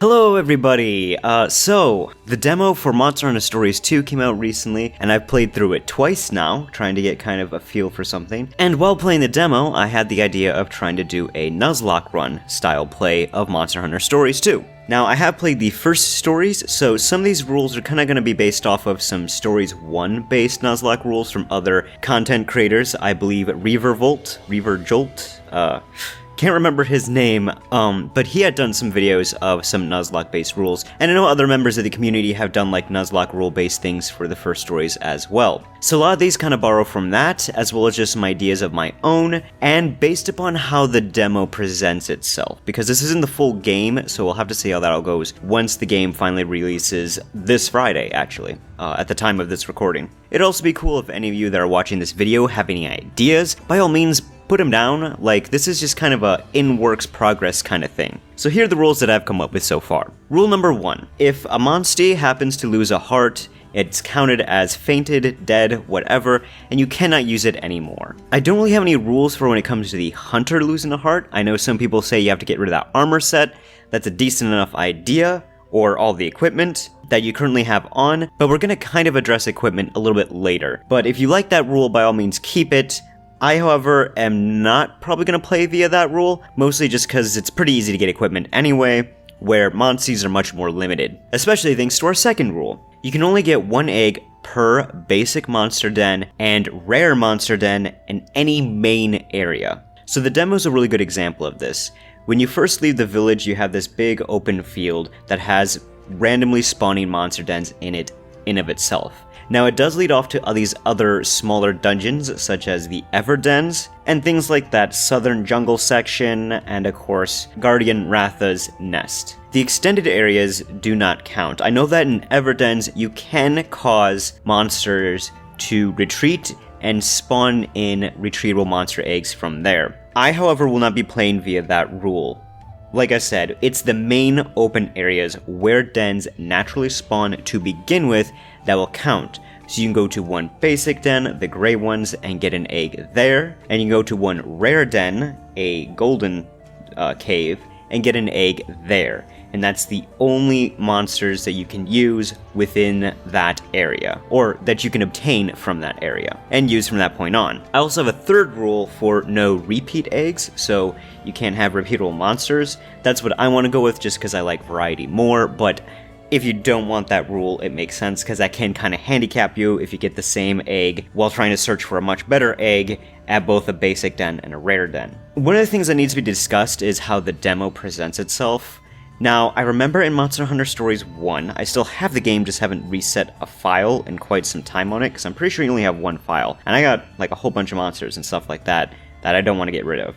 Hello everybody! So, the demo for Monster Hunter Stories 2 came out recently, and I've played through it twice now, trying to get kind of a feel for something. And while playing the demo, I had the idea of trying to do a Nuzlocke run style play of Monster Hunter Stories 2. Now, I have played the first stories, so some of these rules are kind of going to be based off of some Stories 1 based Nuzlocke rules from other content creators. I believe Reverjolt, can't remember his name, but he had done some videos of some Nuzlocke-based rules, and I know other members of the community have done like Nuzlocke rule-based things for the first stories as well. So a lot of these kind of borrow from that, as well as just some ideas of my own, and based upon how the demo presents itself, because this isn't the full game, so we'll have to see how that all goes once the game finally releases this Friday, actually, at the time of this recording. It'd also be cool if any of you that are watching this video have any ideas. By all means, put them down. Like, this is just kind of a in-works progress kind of thing. So here are the rules that I've come up with so far. Rule number 1. If a monster happens to lose a heart, it's counted as fainted, dead, whatever, and you cannot use it anymore. I don't really have any rules for when it comes to the hunter losing a heart. I know some people say you have to get rid of that armor set. That's a decent enough idea, or all the equipment that you currently have on, but we're gonna kind of address equipment a little bit later. But if you like that rule, by all means keep it. I, however, am not probably going to play via that rule, mostly just because it's pretty easy to get equipment anyway, where monsties are much more limited, especially thanks to our second rule. You can only get one egg per basic monster den and rare monster den in any main area. So the demo is a really good example of this. When you first leave the village, you have this big open field that has randomly spawning monster dens in it in of itself. Now, it does lead off to these other smaller dungeons, such as the Everdens, and things like that southern jungle section, and of course, Guardian Ratha's nest. The extended areas do not count. I know that in Everdens, you can cause monsters to retreat and spawn in retrievable monster eggs from there. I, however, will not be playing via that rule. Like I said, it's the main open areas where dens naturally spawn to begin with that will count. So you can go to one basic den, the gray ones, and get an egg there. And you can go to one rare den, a golden cave, and get an egg there. And that's the only monsters that you can use within that area, or that you can obtain from that area, and use from that point on. I also have a third rule for no repeat eggs, so you can't have repeatable monsters. That's what I want to go with just because I like variety more, but if you don't want that rule, it makes sense because that can kind of handicap you if you get the same egg while trying to search for a much better egg at both a basic den and a rare den. One of the things that needs to be discussed is how the demo presents itself. Now, I remember in Monster Hunter Stories 1, I still have the game, just haven't reset a file in quite some time on it, because I'm pretty sure you only have one file, and I got like a whole bunch of monsters and stuff like that I don't want to get rid of.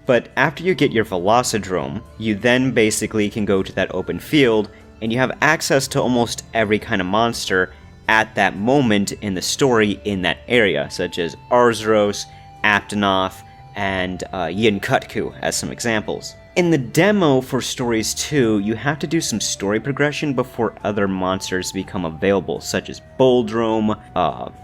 But after you get your Velocidrome, you then basically can go to that open field, and you have access to almost every kind of monster at that moment in the story in that area, such as Arzros, Aptonoth, and Yinkutku as some examples. In the demo for Stories 2, you have to do some story progression before other monsters become available, such as Boldrome,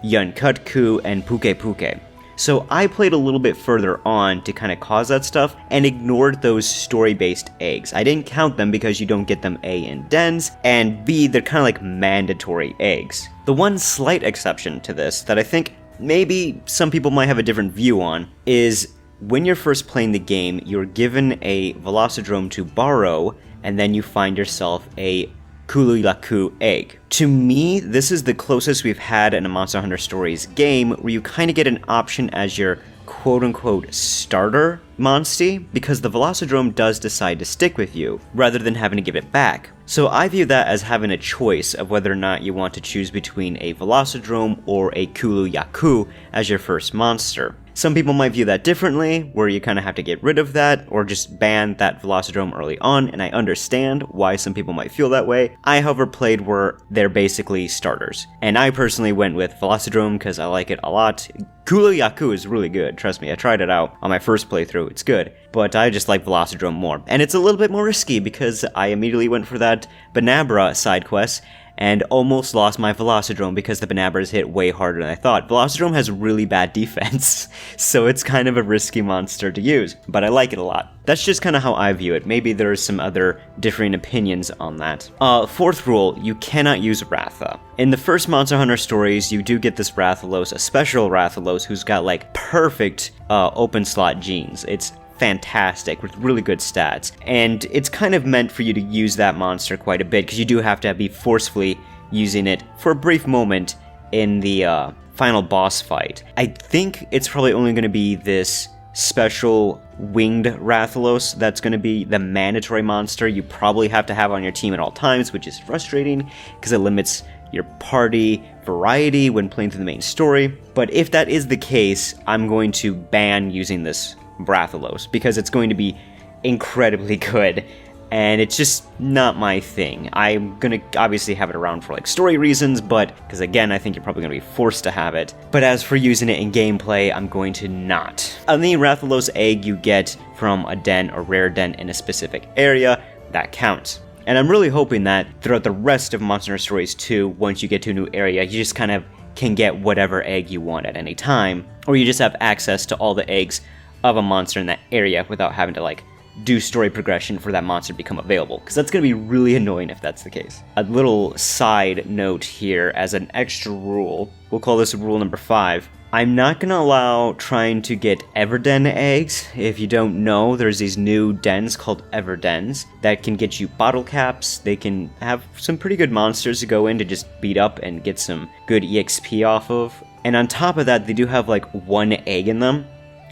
Yinkutku, and Puke. So I played a little bit further on to kind of cause that stuff and ignored those story-based eggs. I didn't count them because you don't get them A in dens, and B, they're kind of like mandatory eggs. The one slight exception to this that I think maybe some people might have a different view on is when you're first playing the game, you're given a Velocidrome to borrow, and then you find yourself a Kulu-Yaku egg. To me, this is the closest we've had in a Monster Hunter Stories game where you kind of get an option as your quote-unquote starter monstie, because the Velocidrome does decide to stick with you, rather than having to give it back. So I view that as having a choice of whether or not you want to choose between a Velocidrome or a Kulu-Yaku as your first monster. Some people might view that differently, where you kind of have to get rid of that, or just ban that Velocidrome early on, and I understand why some people might feel that way. I, however, played where they're basically starters, and I personally went with Velocidrome because I like it a lot. Kulu-Yaku is really good, trust me, I tried it out on my first playthrough, it's good, but I just like Velocidrome more. And it's a little bit more risky because I immediately went for that Banabra side quest, and almost lost my Velocidrome because the Banabras hit way harder than I thought. Velocidrome has really bad defense, so it's kind of a risky monster to use, but I like it a lot. That's just kind of how I view it. Maybe there's some other differing opinions on that. Fourth rule, you cannot use Ratha. In the first Monster Hunter stories, you do get this Rathalos, a special Rathalos, who's got like perfect open slot genes. It's fantastic with really good stats, and it's kind of meant for you to use that monster quite a bit because you do have to be forcefully using it for a brief moment in the final boss fight. I think it's probably only going to be this special winged Rathalos that's going to be the mandatory monster you probably have to have on your team at all times, which is frustrating because it limits your party variety when playing through the main story. But if that is the case, I'm going to ban using this Rathalos because it's going to be incredibly good, and it's just not my thing. I'm gonna obviously have it around for like story reasons, but because again, I think you're probably gonna be forced to have it. But as for using it in gameplay, I'm going to not. On the Rathalos egg you get from a den or rare den in a specific area, that counts. And I'm really hoping that throughout the rest of Monster Hunter Stories 2, once you get to a new area, you just kind of can get whatever egg you want at any time, or you just have access to all the eggs of a monster in that area without having to like do story progression for that monster to become available, because that's going to be really annoying if that's the case. A little side note here as an extra rule, we'll call this rule number 5. I'm not going to allow trying to get Everden Eggs. If you don't know, there's these new dens called Everdens that can get you bottle caps. They can have some pretty good monsters to go in to just beat up and get some good EXP off of. And on top of that, they do have like one egg in them.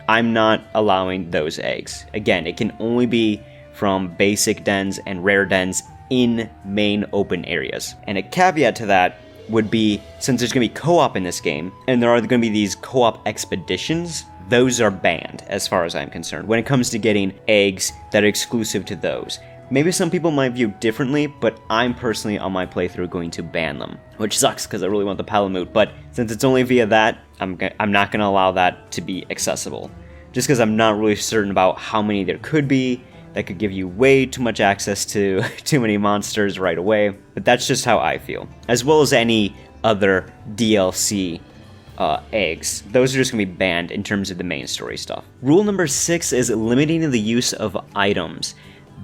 I'm not allowing those eggs. Again, it can only be from basic dens and rare dens in main open areas. And a caveat to that would be, since there's going to be co-op in this game, and there are going to be these co-op expeditions, those are banned as far as I'm concerned when it comes to getting eggs that are exclusive to those. Maybe some people might view differently, but I'm personally on my playthrough going to ban them, which sucks because I really want the Palamute, but since it's only via that, I'm not going to allow that to be accessible. Just because I'm not really certain about how many there could be. That could give you way too much access to too many monsters right away, but that's just how I feel. As well as any other DLC eggs. Those are just going to be banned in terms of the main story stuff. Rule number 6 is limiting the use of items.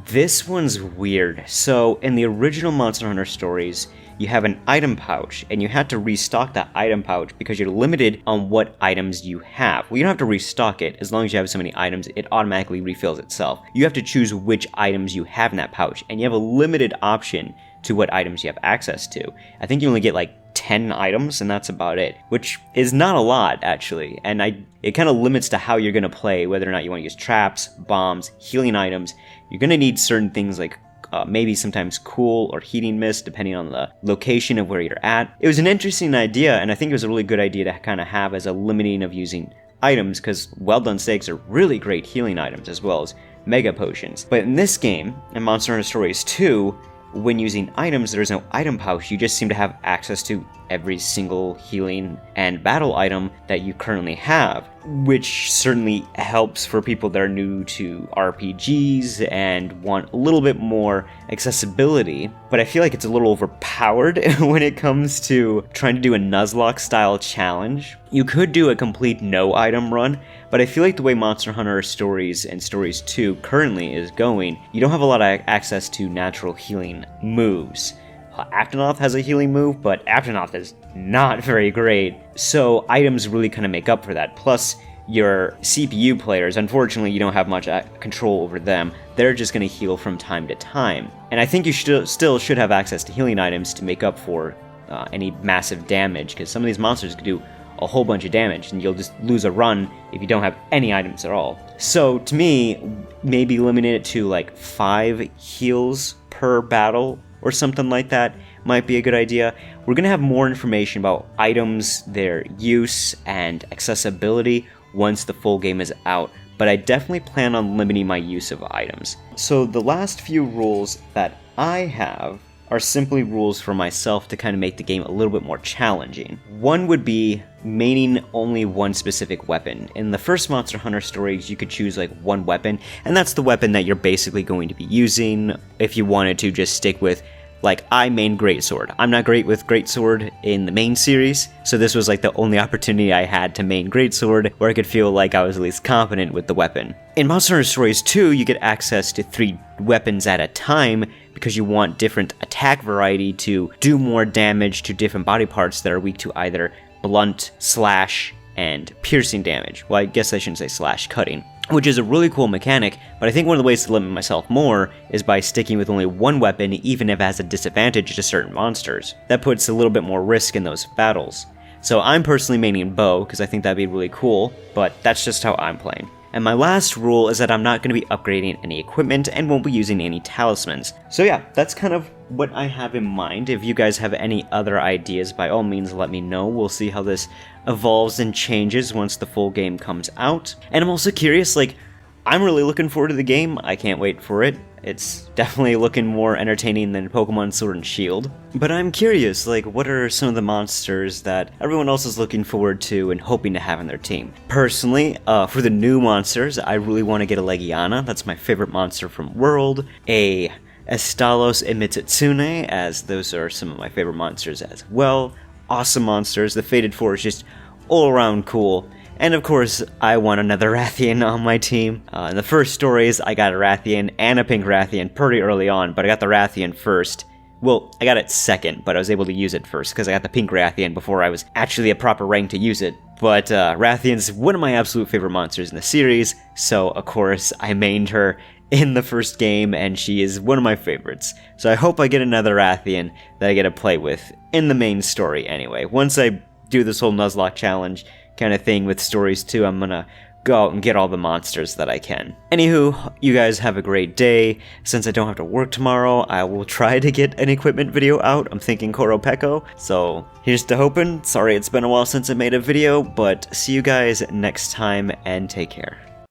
This one's weird. So in the original Monster Hunter stories, you have an item pouch, and you have to restock that item pouch because you're limited on what items you have. Well, you don't have to restock it. As long as you have so many items, it automatically refills itself. You have to choose which items you have in that pouch, and you have a limited option to what items you have access to. I think you only get like 10 items, and that's about it, which is not a lot, actually. And it kind of limits to how you're going to play, whether or not you want to use traps, bombs, healing items. You're going to need certain things like maybe sometimes cool or heating mist, depending on the location of where you're at. It was an interesting idea, and I think it was a really good idea to kind of have as a limiting of using items, because well-done steaks are really great healing items, as well as mega potions. But in this game, in Monster Hunter Stories 2, when using items, there's no item pouch. You just seem to have access to every single healing and battle item that you currently have, which certainly helps for people that are new to RPGs and want a little bit more accessibility. But I feel like it's a little overpowered when it comes to trying to do a Nuzlocke style challenge. You could do a complete no item run, but I feel like the way Monster Hunter Stories and Stories 2 currently is going, you don't have a lot of access to natural healing moves. Afternoth has a healing move, but Afternoth is not very great, so items really kind of make up for that. Plus, your CPU players, unfortunately, you don't have much control over them. They're just going to heal from time to time. And I think you still should have access to healing items to make up for any massive damage, because some of these monsters can do a whole bunch of damage, and you'll just lose a run if you don't have any items at all. So, to me, maybe limiting it to like 5 heals per battle or something like that might be a good idea. We're going to have more information about items, their use, and accessibility once the full game is out, but I definitely plan on limiting my use of items. So the last few rules that I have are simply rules for myself to kind of make the game a little bit more challenging. One would be maining only one specific weapon. In the first Monster Hunter stories, you could choose like one weapon, and that's the weapon that you're basically going to be using if you wanted to just stick with Like, I main Greatsword. I'm not great with Greatsword in the main series, so this was like the only opportunity I had to main Greatsword where I could feel like I was at least competent with the weapon. In Monster Hunter Stories 2, you get access to 3 weapons at a time because you want different attack variety to do more damage to different body parts that are weak to either blunt, slash, and piercing damage. Well, I guess I shouldn't say slash, cutting. Which is a really cool mechanic, but I think one of the ways to limit myself more is by sticking with only one weapon even if it has a disadvantage to certain monsters. That puts a little bit more risk in those battles. So I'm personally maining bow, because I think that'd be really cool, but that's just how I'm playing. And my last rule is that I'm not going to be upgrading any equipment and won't be using any talismans. So yeah, that's kind of what I have in mind. If you guys have any other ideas, by all means let me know. We'll see how this evolves and changes once the full game comes out. And I'm also curious, like, I'm really looking forward to the game. I can't wait for it. It's definitely looking more entertaining than Pokemon Sword and Shield. But I'm curious, like, what are some of the monsters that everyone else is looking forward to and hoping to have in their team? Personally, for the new monsters, I really want to get a Legiana. That's my favorite monster from World. A Estalos and Mitsune, as those are some of my favorite monsters as well. Awesome monsters. The Fated Four is just all around cool. And of course, I want another Rathian on my team. In the first stories, I got a Rathian and a pink Rathian pretty early on, but I got the Rathian first. Well, I got it second, but I was able to use it first because I got the pink Rathian before I was actually a proper rank to use it. But Rathian's one of my absolute favorite monsters in the series, so of course I mained her in the first game, and she is one of my favorites. So I hope I get another Rathian that I get to play with in the main story anyway. Once I do this whole Nuzlocke challenge kind of thing with Stories 2, I'm gonna go out and get all the monsters that I can. Anywho, you guys have a great day. Since I don't have to work tomorrow, I will try to get an equipment video out. I'm thinking Koropeko, so here's to hoping. Sorry it's been a while since I made a video, but see you guys next time, and take care.